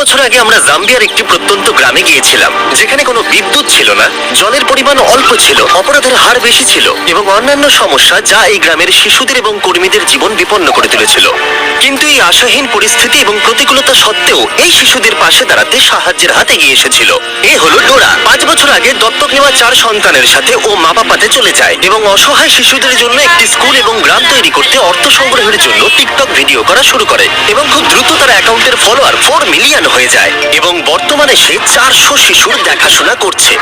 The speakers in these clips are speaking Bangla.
বছর আগে আমরা জাম্বিয়ার একটি প্রত্যন্ত গ্রামে গিয়েছিলাম, যেখানে কোনো বিদ্যুৎ ছিল না, জলের পরিমাণ অল্প ছিল, অপরাধের হার বেশি ছিল এবং অন্যান্য সমস্যা যা এই গ্রামের শিশুদের এবং কর্মীদের জীবন বিপন্ন করে তুলেছিল। কিন্তু এই আশাহীন পরিস্থিতি এবং প্রতিকূলতা সত্ত্বেও এই শিশুদের পাশে দাঁড়াতে সাহায্যের হাত এগিয়ে এসেছিল। এ হলো ডোরা। 5 বছর আগে দত্তক নেওয়া 4 সন্তানের সাথে ও মা বাবাতে চলে যায় এবং অসহায় শিশুদের জন্য একটি স্কুল এবং গ্রাম তৈরি করতে অর্থ সংগ্রহের জন্য টিকটক ভিডিও করা শুরু করে এবং খুব দ্রুত তার অ্যাকাউন্টের ফলোয়ার 4 মিলিয়ন হয়ে যায় এবং বর্তমানে সে 400 শিশুর দেখাশোনা করছে।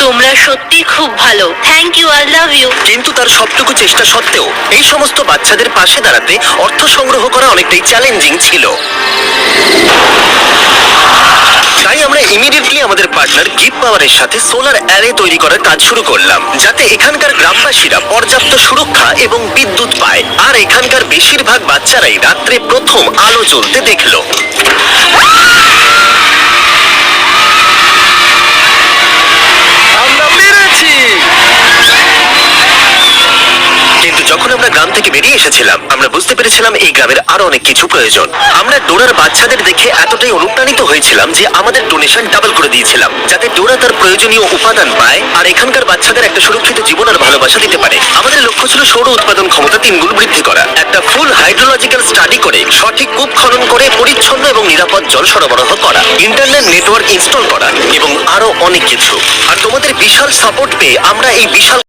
তোমরা সত্যি খুব ভালো। Thank you, I love you. কিন্তু তার সবটুকু চেষ্টা সত্ত্বেও এই সমস্ত বাচ্চাদের পাশে দাঁড়াতে অর্থ সংগ্রহ করা অনেকটাই চ্যালেঞ্জিং ছিল। তাই আমরা ইমিডিয়েটলি আমাদের পার্টনার গিভ পাওয়ারের সাথে সোলার অ্যারে তৈরি করার কাজ শুরু করলাম, যাতে এখানকার গ্রামবাসীরা পর্যাপ্ত সুরক্ষা এবং বিদ্যুৎ পায়। আর এখানকার বেশিরভাগ বাচ্চারাই রাত্রে প্রথম আলো জ্বলতে দেখলো। কিন্তু যখন আমরা গ্রাম থেকে বেরিয়ে এসেছিলাম, আমরা বুঝতে পেরেছিলাম এই গ্রামের আরো অনেক কিছু প্রয়োজন। আমরা ডোরার বাচ্চাদের দেখে এতটাই অনুপ্রাণিত হয়েছিলাম যে আমাদের ডোনেশন ডাবল করে দিয়েছিলাম, যাতে ডোরা তার প্রয়োজনীয় উপাদান পায় আর এখানকার বাচ্চাদের একটা সুরক্ষিত জীবন আর ভালোবাসা দিতে পারে। আমাদের লক্ষ্য ছিল সৌর উৎপাদন ক্ষমতা 3 গুণ বৃদ্ধি করা, একটা ফুল হাইড্রোলজিক্যাল স্টাডি করে সঠিক কূপ খনন করে পরিচ্ছন্ন এবং নিরাপদ জল সরবরাহ করা, ইন্টারনেট নেটওয়ার্ক ইনস্টল করা এবং আরো অনেক কিছু। আর তোমাদের বিশাল সাপোর্ট পেয়ে আমরা এই বিশাল